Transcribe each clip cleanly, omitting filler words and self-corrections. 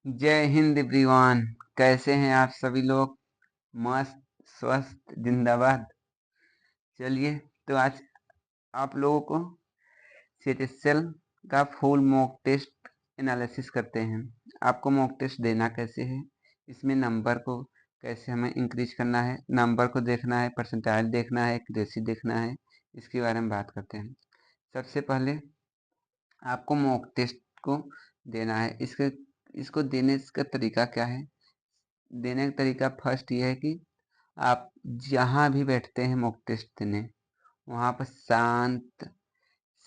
जय हिंद एवरीवन। कैसे हैं आप सभी लोग? मस्त स्वस्थ जिंदाबाद। चलिए, तो आज आप लोगों को सीटीएल का फुल मॉक टेस्ट एनालिसिस करते हैं। आपको मॉक टेस्ट देना कैसे है, इसमें नंबर को कैसे हमें इंक्रीज करना है, नंबर को देखना है, परसेंटाइल देखना है, एक्यूरेसी देखना है, इसके बारे में बात करते हैं। सबसे पहले आपको मॉक टेस्ट को देना है। इसको देने का तरीका क्या है? देने का तरीका फर्स्ट ये है कि आप जहाँ भी बैठते हैं मॉक टेस्ट देने, वहाँ पर शांत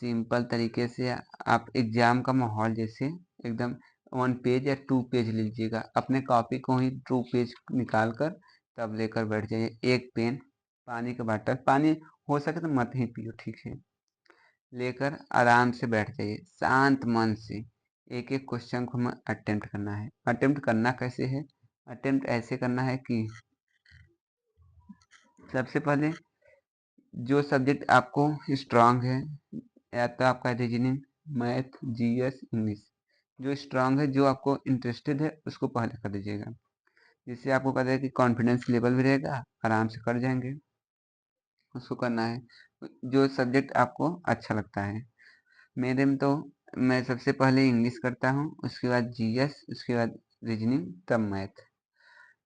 सिंपल तरीके से आप एग्जाम का माहौल जैसे एकदम 1 पेज या 2 पेज लीजिएगा। अपने कॉपी को ही 2 पेज निकाल कर तब लेकर बैठ जाइए। एक पेन, पानी का बॉटल, पानी हो सके तो मत ही पियो, ठीक है, लेकर आराम से बैठ जाइए शांत मन से। एक एक क्वेश्चन को हमें अटेम्प्ट करना है। अटेम्प्ट करना कैसे है? अटेम्प्ट ऐसे करना है कि सबसे पहले जो सब्जेक्ट आपको स्ट्रांग है, या तो आपका रीजनिंग, मैथ, जीएस, इंग्लिश, जो स्ट्रांग है, जो आपको इंटरेस्टेड है, उसको पहले कर दीजिएगा। जिससे आपको पता है कि कॉन्फिडेंस लेवल भी रहेगा, आराम से कर जाएंगे। उसको करना है जो सब्जेक्ट आपको अच्छा लगता है। मेरे में तो मैं सबसे पहले इंग्लिश करता हूँ, उसके बाद जीएस, उसके बाद रीजनिंग, तब मैथ।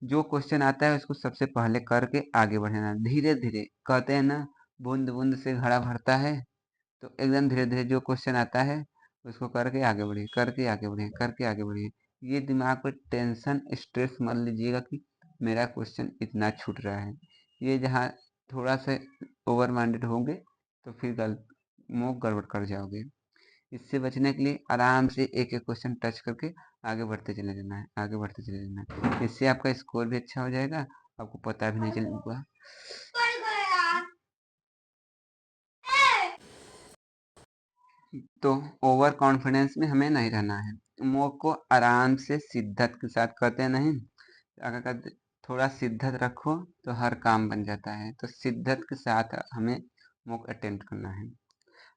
जो क्वेश्चन आता है उसको सबसे पहले करके आगे बढ़ना, धीरे धीरे। कहते हैं ना, बूंद बूंद से घड़ा भरता है। तो एकदम धीरे धीरे जो क्वेश्चन आता है उसको करके आगे बढ़िए, करके आगे बढ़िए, करके आगे बढ़िए। ये दिमाग पे टेंशन स्ट्रेस मत लीजिएगा कि मेरा क्वेश्चन इतना छूट रहा है। ये जहाँ थोड़ा सा ओवर माइंडेड होंगे तो फिर मुंह गड़बड़ कर जाओगे। इससे बचने के लिए आराम से एक एक क्वेश्चन टच करके आगे बढ़ते चले जाना है, आगे बढ़ते चले जाना है। इससे आपका स्कोर भी अच्छा हो जाएगा, आपको पता भी नहीं चलेगा। तो ओवर कॉन्फिडेंस में हमें नहीं रहना है। मॉक को आराम से शिद्दत के साथ करते नहीं, अगर थोड़ा शिद्दत रखो तो हर काम बन जाता है। तो शिद्दत के साथ हमें मॉक अटेम्प्ट करना है।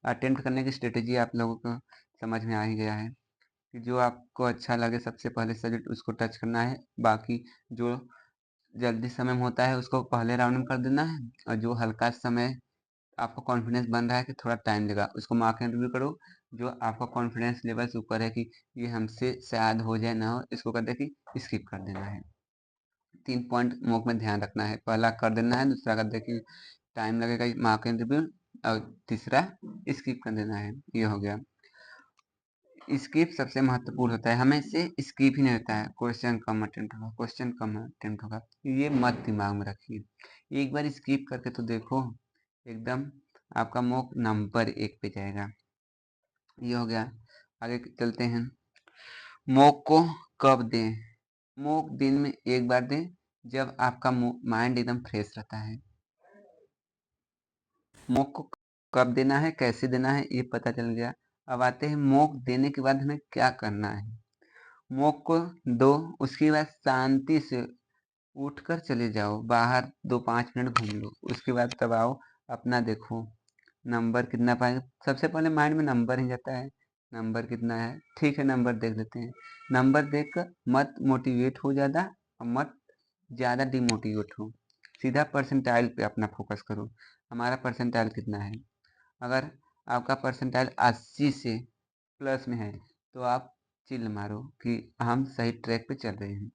अटेम्प्ट करने की स्ट्रेटेजी आप लोगों को समझ में आ ही गया है कि जो आपको अच्छा लगे सबसे पहले सब्जेक्ट उसको टच करना है। बाकी जो जल्दी समय में होता है उसको पहले राउंड में कर देना है, और जो हल्का समय आपको कॉन्फिडेंस बन रहा है कि थोड़ा टाइम लेगा, उसको मार्क एंड रिव्यू करो। जो आपका कॉन्फिडेंस लेवल से ऊपर है कि ये हमसे शायद हो जाए ना हो, इसको कर दे कि स्किप कर देना है। 3 पॉइंट मॉक में ध्यान रखना है। पहला कर देना है, दूसरा कर दे कि टाइम लगेगा मार्क एंड रिव्यू, और तीसरा स्किप कर देना है। ये हो गया। स्किप सबसे महत्वपूर्ण होता है, हमें से स्किप ही नहीं होता है। क्वेश्चन कम अटेम्प्ट होगा, क्वेश्चन कम अटेम्प्ट होगा, ये मत दिमाग में रखिए। एक बार स्किप करके तो देखो, एकदम आपका मॉक नंबर 1 पे जाएगा। ये हो गया। आगे चलते हैं। मॉक को कब दें? मॉक दिन में एक बार दें, जब आपका माइंड एकदम फ्रेश रहता है। मॉक को कब देना है, कैसे देना है, ये पता चल गया। अब आते हैं मॉक देने के बाद हमें क्या करना है। मॉक को दो, उसके बाद शांति से उठकर चले जाओ बाहर, 2-5 मिनट घूम लो। उसके बाद तब आओ, अपना देखो नंबर कितना पाएंगे। सबसे पहले माइंड में नंबर ही जाता है, नंबर कितना है, ठीक है, नंबर देख लेते हैं। नंबर देखकर मत मोटिवेट हो ज़्यादा, और मत ज़्यादा डिमोटिवेट हो। सीधा परसेंटाइल पे अपना फोकस करो, हमारा परसेंटाइल कितना है। अगर आपका परसेंटाइल 80 से प्लस में है तो आप चिल्ल मारो कि हम सही ट्रैक पे चल रहे हैं।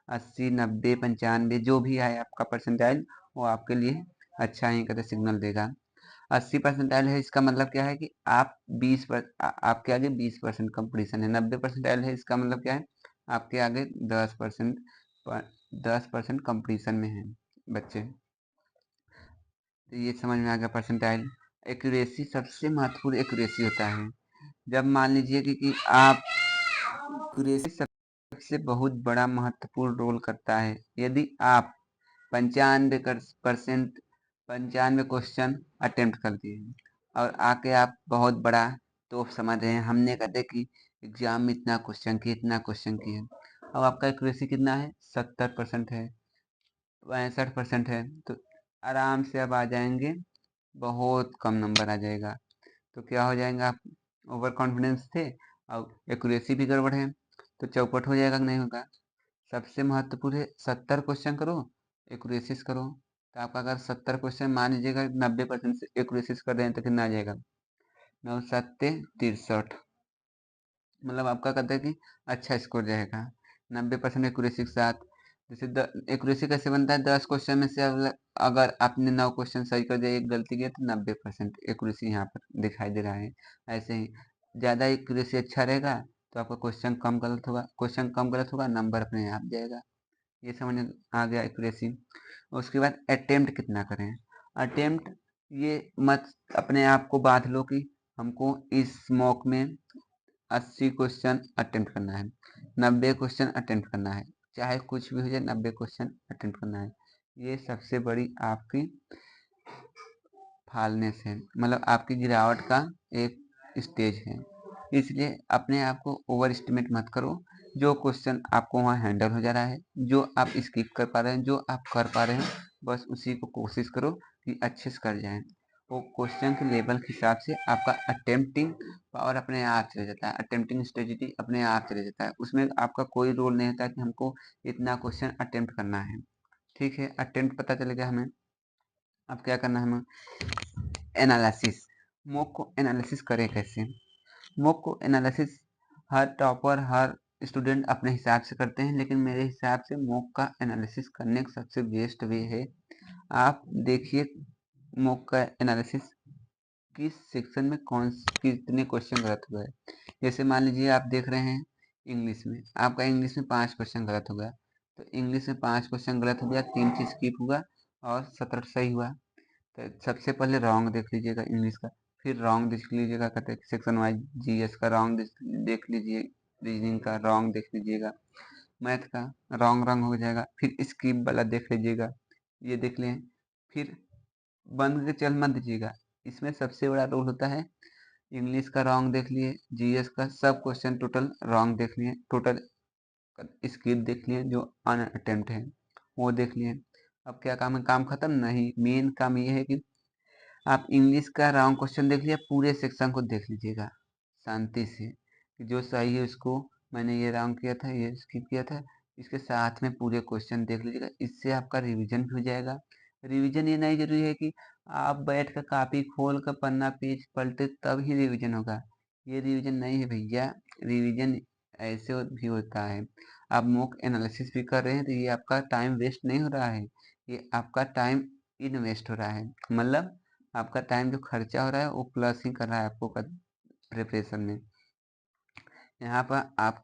80, 90, 95 जो भी है आपका परसेंटाइल, वो आपके लिए अच्छा ही कहते सिग्नल देगा। 80 परसेंटाइल है, इसका मतलब क्या है कि आप आपके आगे 20% कंपटीशन है। 90 परसेंटाइल है, इसका मतलब क्या है, आपके आगे 10% कंपटीशन में है बच्चे। तो ये समझ में आ गया परसेंटाइल। एक्यूरेसी सबसे महत्वपूर्ण एक्यूरेसी होता है। जब मान लीजिए कि आप एक्यूरेसी सबसे बहुत बड़ा महत्वपूर्ण रोल करता है। यदि आप 95% 95 क्वेश्चन अटेम्प्ट कर दिए और आके आप बहुत बड़ा तोप समझ रहे हैं, हमने कहते कि एग्जाम में इतना क्वेश्चन किए, इतना क्वेश्चन किए, अब आपका एक्यूरेसी कितना है, 70% है, 62% है, तो आराम से अब आ जाएंगे, बहुत कम नंबर आ जाएगा। तो क्या हो जाएगा, आप ओवर कॉन्फिडेंस थे और एक्यूरेसी भी गड़बड़ है, तो चौपट हो जाएगा कि नहीं होगा। सबसे महत्वपूर्ण है 70 क्वेश्चन करो, एक्यूरेसी करो। तो आपका अगर 70 क्वेश्चन मान लीजिएगा 90% से एक्यूरेसी कर रहे हैं तो कितना आ जाएगा, 9×7 = 63। मतलब आपका कहता है कि अच्छा स्कोर जाएगा 90% एक्यूरेसी के साथ। जैसे एक्यूरेसी कैसे बनता है, 10 क्वेश्चन में से अगर आपने 9 क्वेश्चन सही कर दिया, एक गलती किया, तो 90% एक्यूरेसी यहाँ पर दिखाई दे रहा है। ऐसे ही ज़्यादा एक्यूरेसी अच्छा रहेगा तो आपका क्वेश्चन कम गलत होगा, क्वेश्चन कम गलत होगा, नंबर अपने आप जाएगा। ये समझ में आ गया एक्यूरेसी। उसके बाद अटेम्प्ट कितना करें। अटेम्प्ट ये मत अपने आप को बांध लो कि हमको इस मॉक में 80 क्वेश्चन अटेम्प्ट करना है, 90 क्वेश्चन अटेम्प्ट करना है, चाहे कुछ भी हो जाए 90 क्वेश्चन अटेम्प्ट करना है। ये सबसे बड़ी आपकी फालनेस है, मतलब आपकी गिरावट का एक स्टेज है। इसलिए अपने आप को ओवर एस्टिमेट मत करो। जो क्वेश्चन आपको वहाँ हैंडल हो जा रहा है, जो आप स्किप कर पा रहे हैं, जो आप कर पा रहे हैं, बस उसी को कोशिश करो कि अच्छे से कर जाएं। वो क्वेश्चन के लेवल के हिसाब से आपका अटेम्प्टिंग पावर अपने आप चले जाता है, अटेम्प्टिंग स्ट्रेटेजी अपने आप चले जाता है। उसमें आपका कोई रोल नहीं होता कि हमको इतना क्वेश्चन अटेम्प्ट करना है। ठीक है, अटेम्प्ट पता चल गया हमें। अब क्या करना है हमें, एनालिसिस। मॉक को एनालिसिस करें कैसे। मॉक को एनालिसिस हर टॉपर, हर स्टूडेंट अपने हिसाब से करते हैं, लेकिन मेरे हिसाब से मॉक का एनालिसिस करने का सबसे बेस्ट वे है, आप देखिए मॉक का एनालिसिस किस सेक्शन में कौन कितने क्वेश्चन गलत हुआ है। जैसे मान लीजिए आप देख रहे हैं इंग्लिश में, आपका इंग्लिश में 5 क्वेश्चन गलत हो गया, तो इंग्लिश में 5 क्वेश्चन गलत हो गया, 3 चीज स्किप हुआ और 17 सही हुआ। तो सबसे पहले रॉन्ग देख लीजिएगा इंग्लिश का, फिर रॉन्ग देख लीजिएगा कहते हैं सेक्शन वाइज, जीएस का रॉन्ग देख लीजिए, रीजनिंग का रॉन्ग देख लीजिएगा, मैथ का रॉन्ग रॉन्ग हो जाएगा, फिर स्किप वाला देख लीजिएगा, ये देख लें। फिर बंद के चल मत दीजिएगा, इसमें सबसे बड़ा रोल होता है। इंग्लिश का रॉन्ग देख लिए, जीएस का सब क्वेश्चन टोटल रॉन्ग देख लिए, टोटल स्किप देख लिए, जो अन अटेम्प्ट है वो देख लिए। अब क्या काम है, काम खत्म नहीं, मेन काम ये है कि आप इंग्लिश का रॉन्ग क्वेश्चन देख लिया, पूरे सेक्शन को देख लीजिएगा शांति से कि जो सही है उसको, मैंने ये रॉन्ग किया था, ये स्किप किया था, इसके साथ में पूरे क्वेश्चन देख लीजिएगा। इससे आपका रिवीजन भी हो जाएगा। रिवीजन ये नहीं जरूरी है कि आप बैठ कर कापी खोल कर पन्ना पेज पलटे तब ही रिवीजन होगा, ये रिवीजन नहीं है भैया। रिवीजन ऐसे भी होता है, आप मॉक एनालिसिस भी कर रहे हैं तो ये आपका टाइम वेस्ट नहीं हो रहा है, ये आपका टाइम इन्वेस्ट हो रहा है। मतलब आपका टाइम जो खर्चा हो रहा है वो प्लस ही कर रहा है आपको प्रिपरेशन में। यहाँ पर आप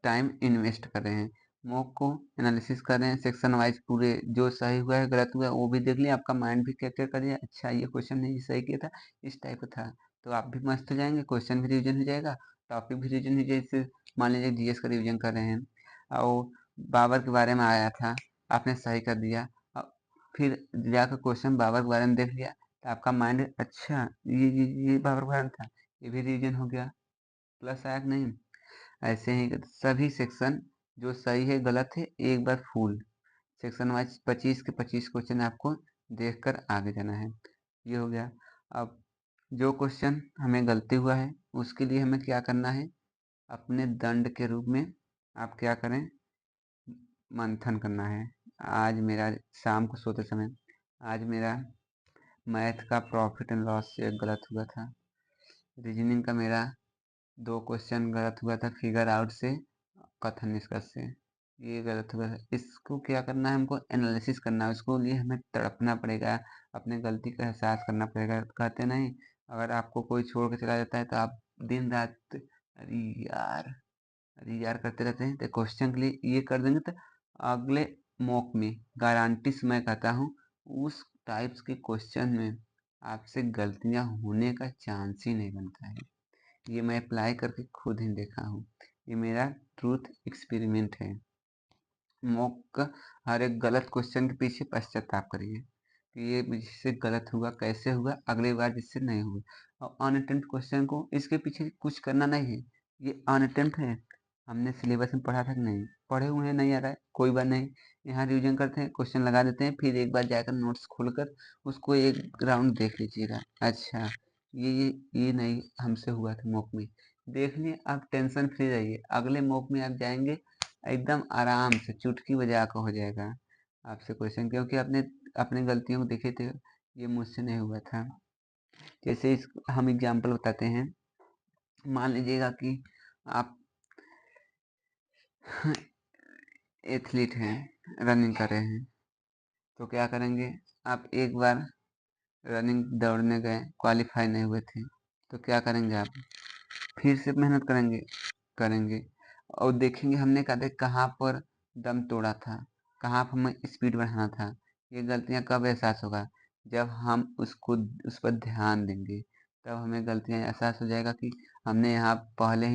टाइम इन्वेस्ट कर रहे हैं, मॉक को एनालिसिस कर रहे हैं, सेक्शन वाइज पूरे जो सही हुआ है गलत हुआ है वो भी देख लिया, आपका माइंड भी कैप्चर कर दिया, अच्छा ये क्वेश्चन नहीं सही किया था, इस टाइप का था, तो आप भी मस्त हो जाएंगे, क्वेश्चन भी रिविजन हो जाएगा, टॉपिक भी रिविजन हो जाए। जैसे मान लीजिए जीएस का रिविजन कर रहे हैं और बाबर के बारे में आया था, आपने सही कर दिया, फिर जाकर क्वेश्चन बाबर के बारे में देख लिया, तो आपका माइंड अच्छा ये बाबर के बारे में था, ये भी रिविजन हो गया, प्लस आया कि नहीं। ऐसे ही सभी सेक्शन जो सही है गलत है एक बार फुल सेक्शन वाइज 25 के 25 क्वेश्चन आपको देखकर आगे जाना है। ये हो गया। अब जो क्वेश्चन हमें गलती हुआ है उसके लिए हमें क्या करना है, अपने दंड के रूप में आप क्या करें, मंथन करना है। आज मेरा शाम को सोते समय आज मेरा मैथ का प्रॉफिट एंड लॉस से गलत हुआ था, रीजनिंग का मेरा 2 क्वेश्चन गलत हुआ था फिगर आउट से, कथन निष्कर्ष से, ये गलत हुआ है। इसको क्या करना है, हमको एनालिसिस करना है, उसको लिए हमें तड़पना पड़ेगा, अपने गलती का एहसास करना पड़ेगा। कहते नहीं, अगर आपको कोई छोड़ के चला जाता है तो आप दिन रात अरे यार करते रहते हैं, तो क्वेश्चन के लिए ये कर देंगे तो अगले मॉक में गारंटी से मैं कहता हूँ उस टाइप्स के क्वेश्चन में आपसे गलतियां होने का चांस ही नहीं बनता है। ये मैं अप्लाई करके खुद ही देखा हूँ, ये मेरा ट्रूथ एक्सपेरिमेंट है। मॉक का हर एक गलत क्वेश्चन के पीछे पश्चाताप करिए कि ये मुझसे गलत हुआ, कैसे हुआ, अगली बार जिससे नहीं हुआ। और अनअटेम्प्ट क्वेश्चन को इसके पीछे कुछ करना नहीं है, ये अनअटेम्प्ट है, हमने सिलेबस में पढ़ा था कि नहीं पढ़े हुए हैं, नहीं आ रहा है कोई बात नहीं, यहाँ रिवीजन करते हैं, क्वेश्चन लगा देते हैं, फिर एक बार जाकर नोट्स खोलकर उसको एक राउंड देख लीजिएगा। अच्छा ये नहीं हमसे हुआ था मॉक में, देख लिए, आप टेंशन फ्री रहिए। अगले मॉक में आप जाएंगे एकदम आराम से चुटकी बजा कर हो जाएगा आपसे क्वेश्चन, क्योंकि आपने अपनी गलतियों को देखे थे, ये मुझसे नहीं हुआ था। जैसे इस हम एग्जाम्पल बताते हैं। मान लीजिएगा कि आप एथलीट हैं, रनिंग कर रहे हैं, तो क्या करेंगे, आप एक बार रनिंग दौड़ने गए, क्वालिफाई नहीं हुए थे, तो क्या करेंगे आप, फिर से मेहनत करेंगे करेंगे और देखेंगे हमने कहाँ पर दम तोड़ा था, कहाँ पर हमें स्पीड बढ़ाना था। ये गलतियाँ कब एहसास होगा, जब हम उस पर ध्यान देंगे, तब हमें गलतियाँ एहसास हो जाएगा कि हमने यहाँ पहले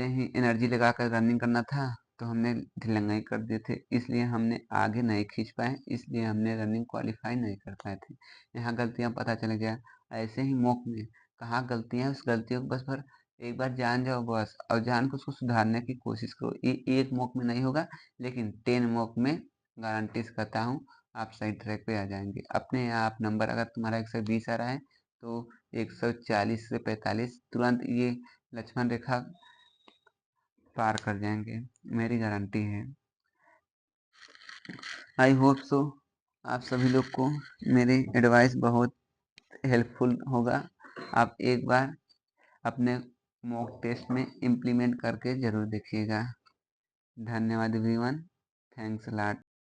ही एनर्जी लगाकर रनिंग करना था, तो हमने ढिलंगाई कर दिए थे, इसलिए हमने आगे नहीं खींच पाए, इसलिए हमने रनिंग क्वालिफाई नहीं कर पाए थे। यहाँ गलतियाँ पता चल गया। ऐसे ही मॉक में कहाँ गलतियाँ, उस गलतियों को बस पर एक बार जान जाओ बस, और जान कर उसको सुधारने की कोशिश करो। ये एक मॉक में नहीं होगा, लेकिन 10 मॉक में गारंटी से कहता हूँ आप सही ट्रैक पे आ जाएंगे। अपने आप नंबर अगर तुम्हारा 120 आ रहा है, तो 140 से 45 तुरंत ये लक्ष्मण रेखा पार कर जाएंगे, मेरी गारंटी है। आई होप सो आप सभी लोग को मेरी एडवाइस बहुत हेल्पफुल होगा। आप एक बार अपने मॉक टेस्ट में इम्प्लीमेंट करके ज़रूर देखिएगा। धन्यवाद एवरीवन, थैंक्स अ लॉट।